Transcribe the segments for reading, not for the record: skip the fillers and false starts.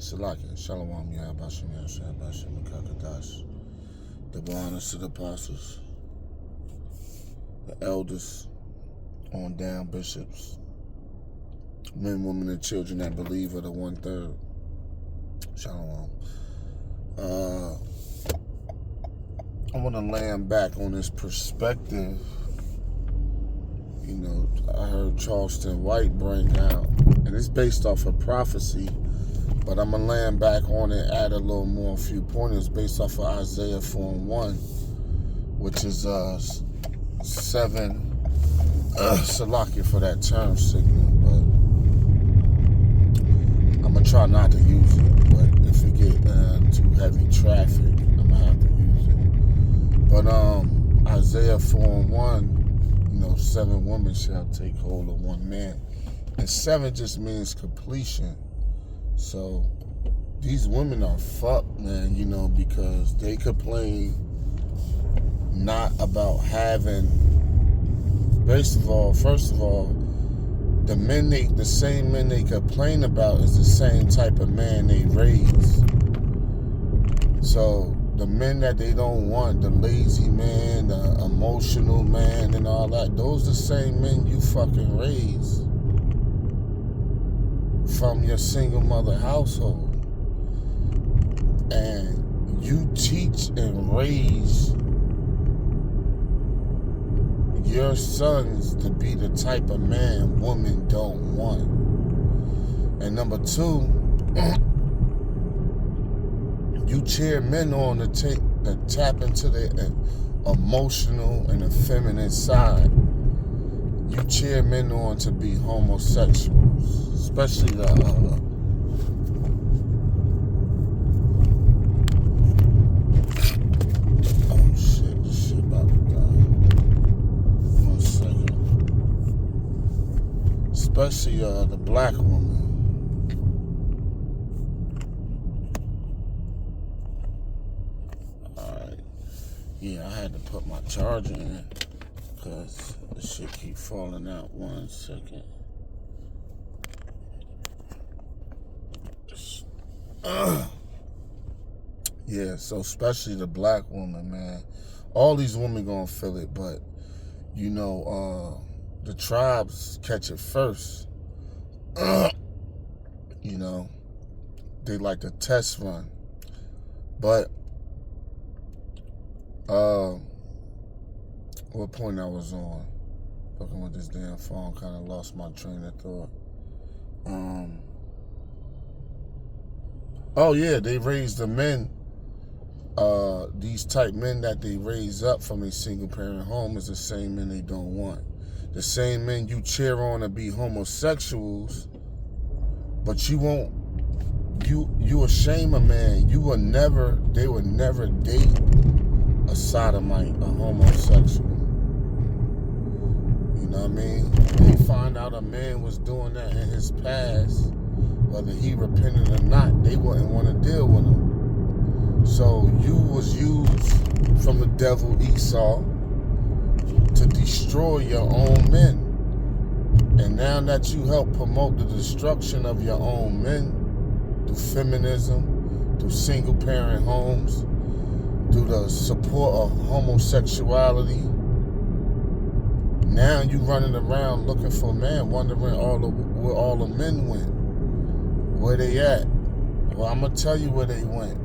Salakia, Shalom, Yahbashim, Yahbashim, Kakadash. Double honors to the apostles, the elders, on down bishops, men, women, and children that believe are the 1/3. Shalom. I want to land back on this perspective. You know, I heard Charleston White bring out, and it's based off of prophecy, but I'm going to land back on it, add a little more, a few pointers based off of Isaiah 4:1, which is 7, Salakia for that term signal, but I'm going to try not to use it, but if it get too heavy traffic, I'm going to have to use it. But Isaiah 4:1, 7 women shall take hold of one man. And 7 just means completion. So these women are fucked, man, because they complain not about having, first of all, the same men they complain about is the same type of man they raise. So the men that they don't want, the lazy man, the emotional man and all that, those are the same men you fucking raise from your single mother household. And you teach and raise your sons to be the type of man women don't want. And number 2, you cheer men on to tap into their emotional and the feminine side. You cheer men on to be homosexuals, especially the oh shit, this shit about to die. 1 second. Especially the black woman. Yeah, I had to put my charger in because this shit keep falling out. 1 second. Yeah, so especially the black woman, man. All these women gonna feel it, but the tribes catch it first. They like to test run. But what point I was on? Fucking with this damn phone, kind of lost my train of thought. Oh yeah, they raise the men. These type men that they raise up from a single parent home is the same men they don't want. The same men you cheer on to be homosexuals, but you won't. You ashame a man. They will never date a sodomite, a homosexual. You know what I mean? They find out a man was doing that in his past, whether he repented or not, they wouldn't want to deal with him. So you was used from the devil Esau to destroy your own men. And now that you help promote the destruction of your own men through feminism, through single parent homes, through the support of homosexuality, now you running around looking for a man, wondering where all the men went. Where they at? Well, I'm going to tell you where they went.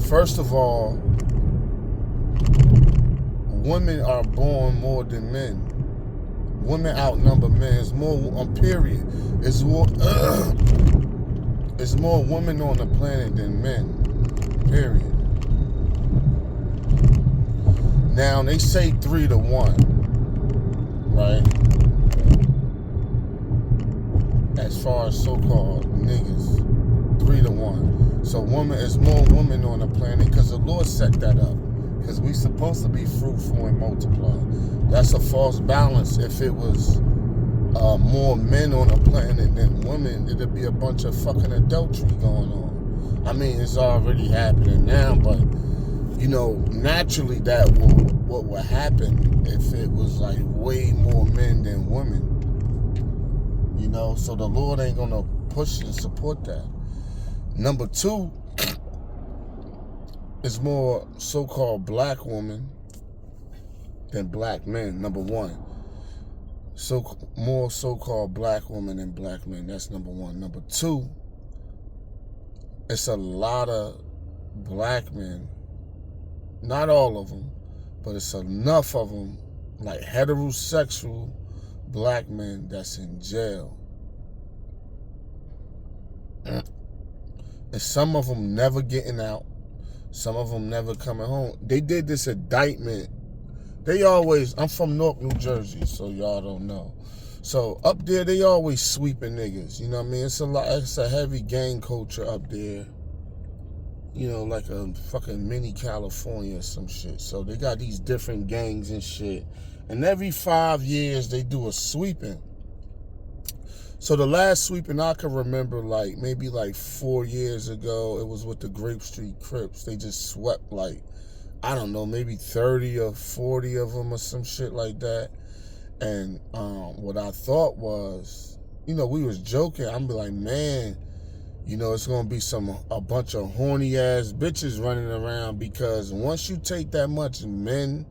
First of all, women are born more than men. Women outnumber men. It's more on period. It's more women on the planet than men. Period. Now they say 3-1, right? As far as so-called niggas, 3-1. So is more women on the planet because the Lord set that up. Because we supposed to be fruitful and multiply. That's a false balance. If it was more men on the planet than women, it'd be a bunch of fucking adultery going on. I mean, it's already happening now, but naturally what would happen if it was like way more men than women. you know, so the Lord ain't gonna push and support that. Number two is more so-called black women than black men. Number one, more so-called black women than black men. That's number one. Number two, it's a lot of black men, not all of them, but it's enough of them, like heterosexual black men that's in jail. And some of them never getting out. Some of them never coming home. They did this indictment. I'm from Newark, New Jersey, so y'all don't know. So up there, they always sweeping niggas. You know what I mean? It's a heavy gang culture up there. You know, like a fucking mini California or some shit. So they got these different gangs and shit. And every 5 years, they do a sweeping. So the last sweeping I can remember, maybe 4 years ago, it was with the Grape Street Crips. They just swept I don't know, maybe 30 or 40 of them or some shit like that. And what I thought was, we was joking. I'm be like, man, it's going to be a bunch of horny ass bitches running around, because once you take that much men,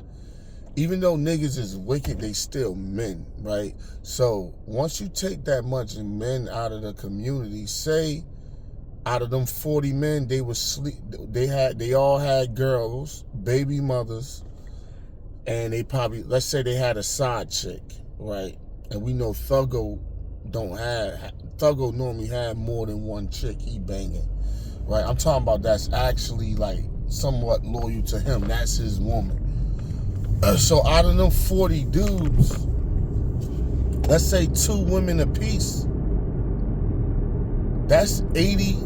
even though niggas is wicked, they still men, right? So once you take that much men out of the community, say out of them 40 men, they all had girls, baby mothers, and they probably, let's say they had a side chick, right? And we know Thuggo normally had more than one chick he banging, right? I'm talking about that's actually somewhat loyal to him. That's his woman. So out of them 40 dudes, let's say 2 women apiece, that's 80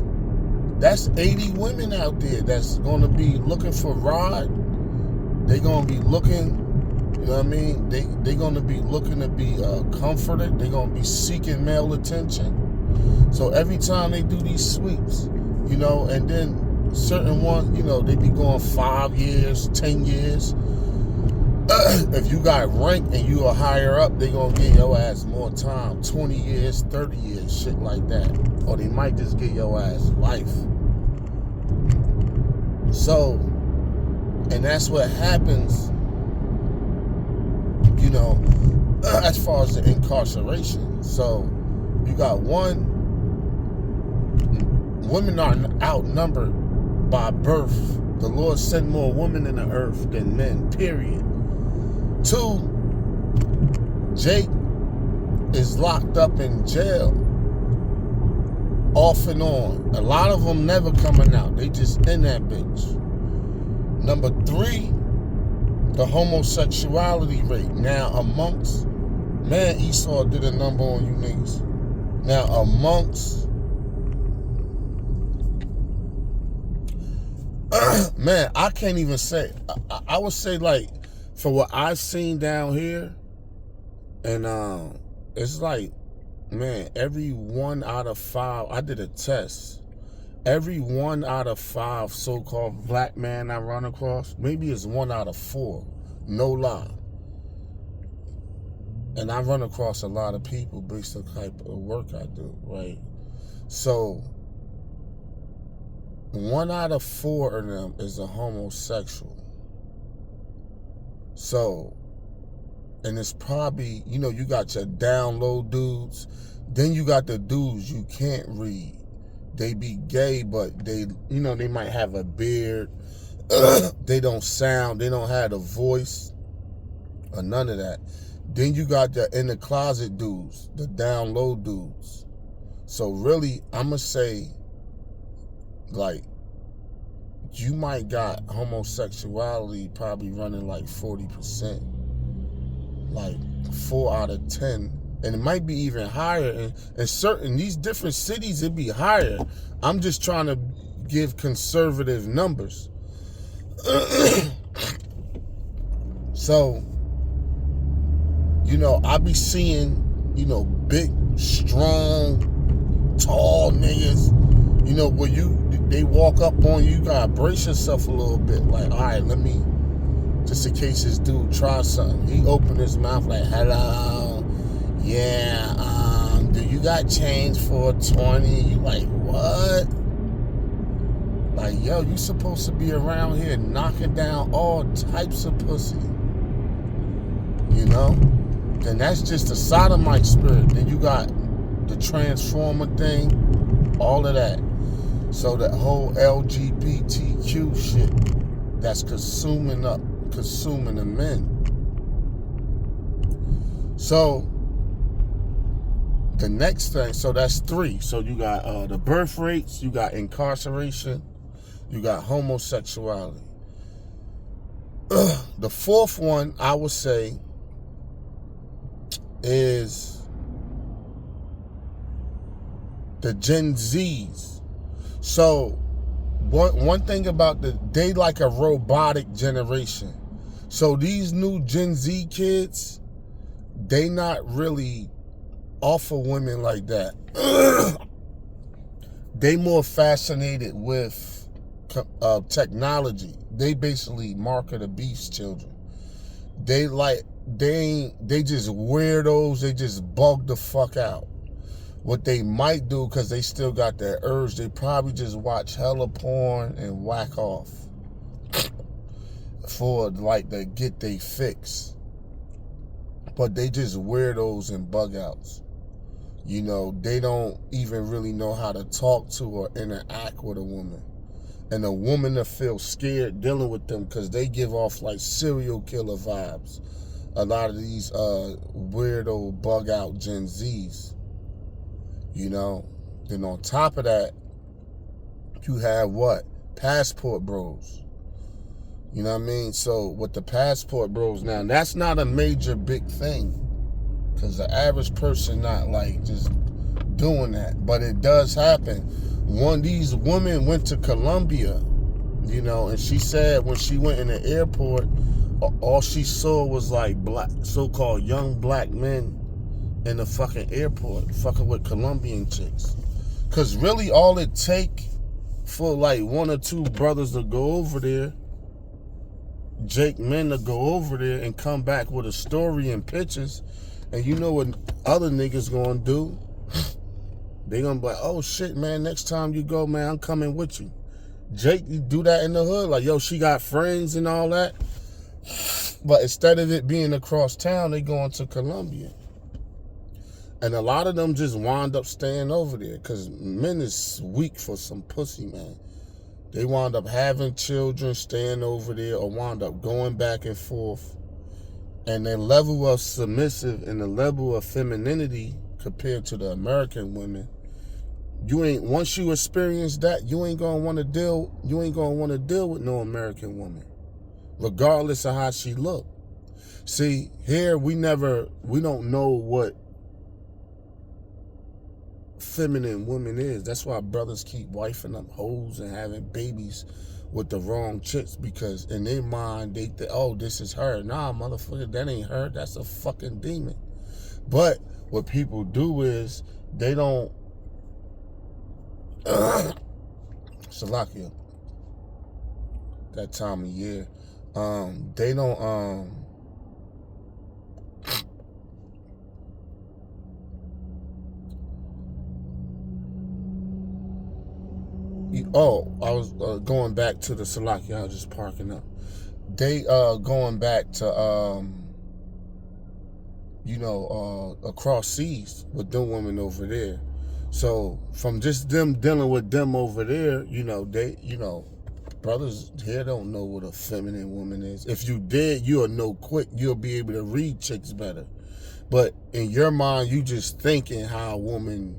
women out there that's gonna be looking for ride. They gonna be looking, you know what I mean? They gonna be looking to be comforted. They gonna be seeking male attention. So every time they do these sweeps, and then certain ones, they be going 5 years, 10 years. If you got rank and you are higher up, they gonna give your ass more time, 20 years, 30 years, shit like that. Or they might just give your ass life. So, and that's what happens, as far as the incarceration. So, you got women are outnumbered by birth. The Lord sent more women in the earth than men, period. 2, Jake is locked up in jail, off and on. A lot of them never coming out. They just in that bitch. Number 3, the homosexuality rate. Now amongst, man, Esau did a number on you niggas. Now amongst, man, I can't even say. I would say for what I've seen down here, and it's man, every 1 out of 5, I did a test. Every 1 out of 5 so-called black man I run across, maybe it's 1 out of 4, no lie. And I run across a lot of people based on the type of work I do, right? So 1 out of 4 of them is a homosexual. So, and it's probably, you got your down low dudes, then you got the dudes you can't read. They be gay, but they might have a beard. They don't sound, they don't have a voice, or none of that. Then you got the in the closet dudes, the down low dudes. So really, I'ma say, you might got homosexuality probably running 40%, 4 out of 10, and it might be even higher. And these different cities, it'd be higher. I'm just trying to give conservative numbers. So, I be seeing, big, strong, tall niggas, where they walk up on you, you gotta brace yourself a little bit. All right, let me, just in case this dude tries something. He opened his mouth hello, yeah, do you got change for 20. You like, what? Like, yo, you supposed to be around here knocking down all types of pussy. You know? Then that's just the sodomite spirit. Then you got the transformer thing, all of that. So that whole LGBTQ shit that's consuming the men. So the next thing, so that's 3. So you got the birth rates, you got incarceration, you got homosexuality. The 4th one, I would say, is the Gen Zs. So one thing about they like a robotic generation. So these new Gen Z kids, they not really off of women like that. They more fascinated with technology. They basically mark of the beast children. They just weirdos. They just bug the fuck out. What they might do, because they still got that urge, they probably just watch hella porn and whack off for like to get they fix. But they just weirdos and bug outs. You know, they don't even really know how to talk to or interact with a woman. And a woman to feel scared dealing with them because they give off like serial killer vibes. A lot of these weirdo bug out Gen Zs. You know, then on top of that, you have what? Passport bros. You know what I mean? So with the passport bros now, that's not a major big thing. Because the average person not like just doing that. But it does happen. One of these women went to Colombia, you know, and she said when she went in the airport, all she saw was like black, so-called young black men in the fucking airport fucking with Colombian chicks. Because really all it take for like 1 or 2 brothers to go over there, Jake men to go over there and come back with a story and pictures, and you know what other niggas gonna do? They gonna be like, oh shit, man, next time you go, man, I'm coming with you. Jake, you do that in the hood, like, yo, she got friends and all that. But instead of it being across town, they going to Colombia. And a lot of them just wind up staying over there because men is weak for some pussy, man. They wind up having children, staying over there, or wind up going back and forth. And their level of submissive and the level of femininity compared to the American women, once you experience that, you ain't gonna want to deal with no American woman, regardless of how she look. See, here we don't know what feminine woman is. That's why brothers keep wifing up hoes and having babies with the wrong chicks, because in their mind they think, oh, this is her. Nah, motherfucker, that ain't her. That's a fucking demon. But what people do is they don't Salakia, that time of year, they don't I was going back to the Salakia. I was just parking up. They going back to across seas with them women over there. So from just them dealing with them over there, brothers here don't know what a feminine woman is. If you did, you'll know quick. You'll be able to read chicks better. But in your mind, you just thinking how a woman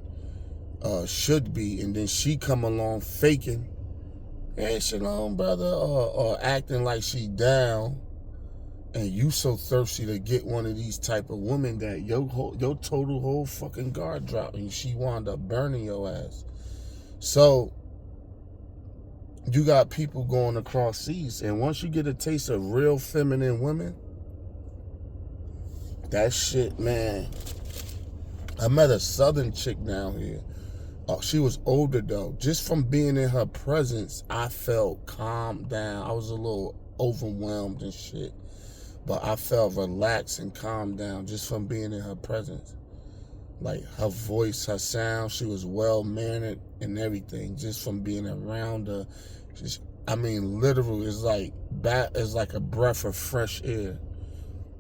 should be, and then she come along faking, hey, shalom, brother, or acting like she down, and you so thirsty to get one of these type of women that your total whole fucking guard drop, and she wound up burning your ass. So you got people going across seas, and once you get a taste of real feminine women, that shit, man. I met a southern chick down here. She was older though. Just from being in her presence, I felt calmed down. I was a little overwhelmed and shit, but I felt relaxed and calmed down just from being in her presence. Like her voice, her sound, she was well-mannered and everything, just from being around her. I mean, literally, it's like a breath of fresh air,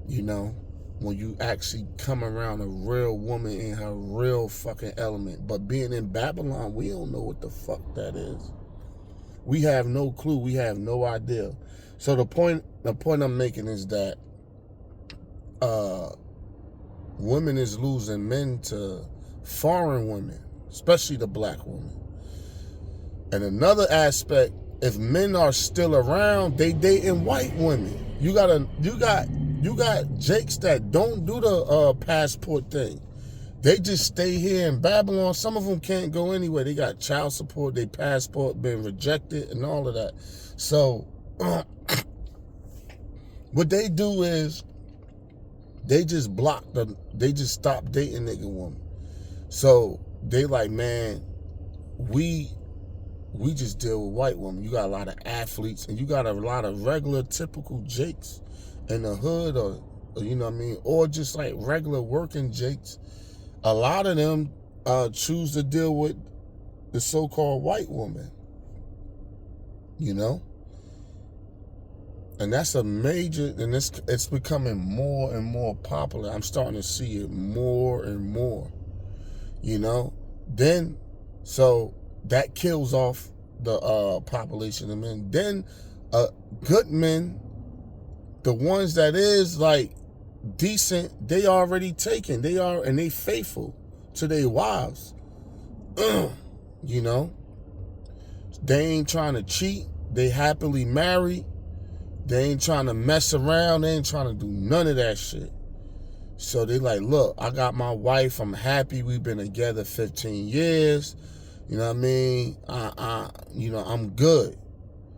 you know, when you actually come around a real woman in her real fucking element. But being in Babylon, we don't know what the fuck that is. We have no clue. We have no idea. So the point I'm making is that women is losing men to foreign women, especially the black woman. And another aspect, if men are still around, they dating white women. You got Jakes that don't do the passport thing. They just stay here in Babylon. Some of them can't go anywhere. They got child support, their passport been rejected and all of that. So what they do is they just they just stop dating nigga woman. So they like, man, we just deal with white women. You got a lot of athletes and you got a lot of regular typical Jakes in the hood, or you know what I mean, or just like regular working Jakes. A lot of them choose to deal with the so-called white woman, you know? And that's a major, and it's becoming more and more popular. I'm starting to see it more and more, you know? Then, so that kills off the population of men. Then good men, the ones that is like decent, they already taken. And they faithful to their wives. You know? They ain't trying to cheat. They happily married. They ain't trying to mess around. They ain't trying to do none of that shit. So they like, look, I got my wife. I'm happy. We've been together 15 years. You know what I mean? I'm good.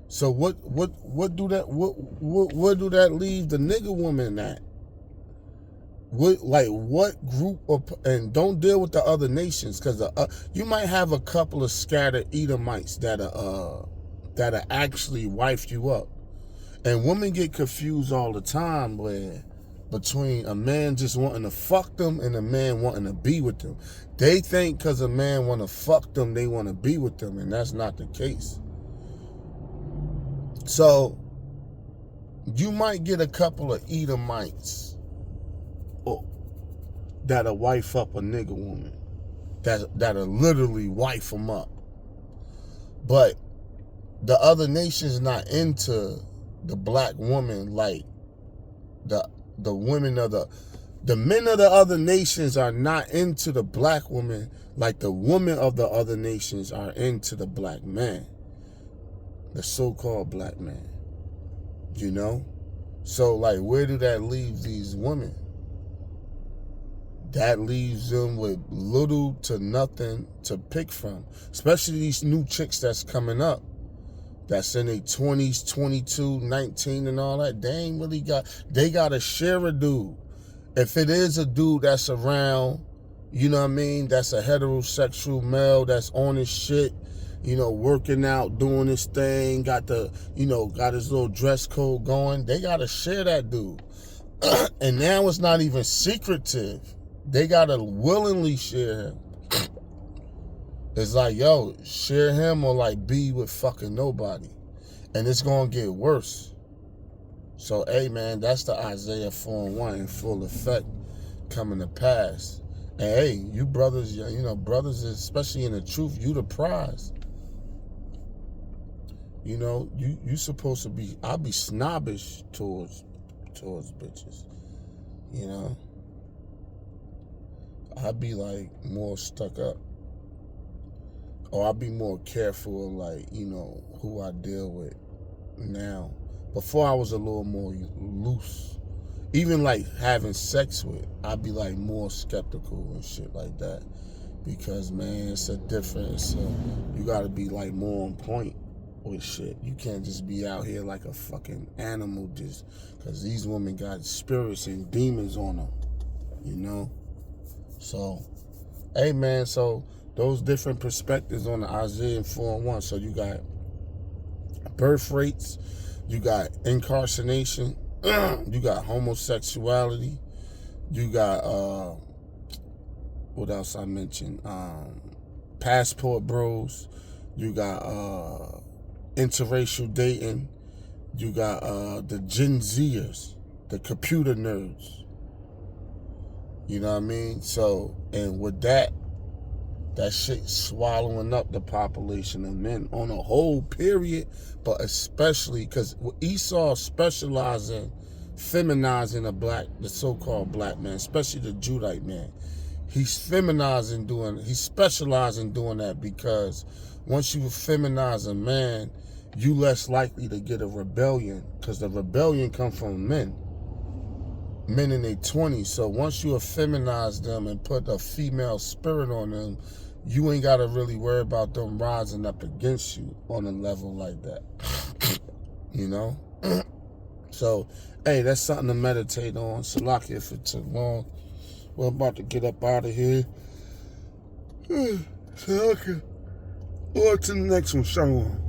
So what do that leave the nigga woman at? What group of, and don't deal with the other nations, because you might have a couple of scattered Edomites that actually wife you up. And women get confused all the time between a man just wanting to fuck them and a man wanting to be with them. They think because a man want to fuck them, they want to be with them, and that's not the case. So you might get a couple of Edomites that'll wife up a nigga woman, that'll literally wife them up. But the other nations not into the black woman like the women of the men of the other nations are not into the black woman like the women of the other nations are into the black man, the so-called black man, you know? So like, where do that leave these women? That leaves them with little to nothing to pick from, especially these new chicks that's coming up, that's in their 20s, 22, 19 and all that. They ain't really they got to share a dude. If it is a dude that's around, you know what I mean, that's a heterosexual male that's on his shit, you know, working out, doing his thing, got his little dress code going, they got to share that dude. And now it's not even secretive. They got to willingly share him. It's like, yo, share him or like be with fucking nobody. And it's going to get worse. So, hey, man, that's the Isaiah 4:1 in full effect coming to pass. And, hey, you brothers, you know, brothers, especially in the truth, you the prize. You know, you supposed to be, I'll be snobbish towards bitches, you know. I'd be like more stuck up. Or I'll be more careful of like, you know, who I deal with now. Before I was a little more loose. Even like having sex with, I'd be like more skeptical and shit like that. Because man, it's a difference. You gotta be like more on point with shit. You can't just be out here like a fucking animal just because these women got spirits and demons on them, you know? So, hey man, so those different perspectives on the Isaiah 4:1. So you got birth rates, you got incarceration, you got homosexuality, you got What else I mentioned? Passport bros. You got interracial dating. You got the Gen Zers, the computer nerds. You know what I mean? So, and with that shit swallowing up the population of men on a whole period, but especially because Esau specializing, feminizing the so-called black man, especially the Judite man. He's specializing doing that because once you feminize a man, you less likely to get a rebellion, because the rebellion comes from men in their 20s. So once you feminize them and put a female spirit on them, you ain't got to really worry about them rising up against you on a level like that. You know? So, hey, that's something to meditate on. Salakia if it took long. We're about to get up out of here. Salakia. On to the next one. Shalom.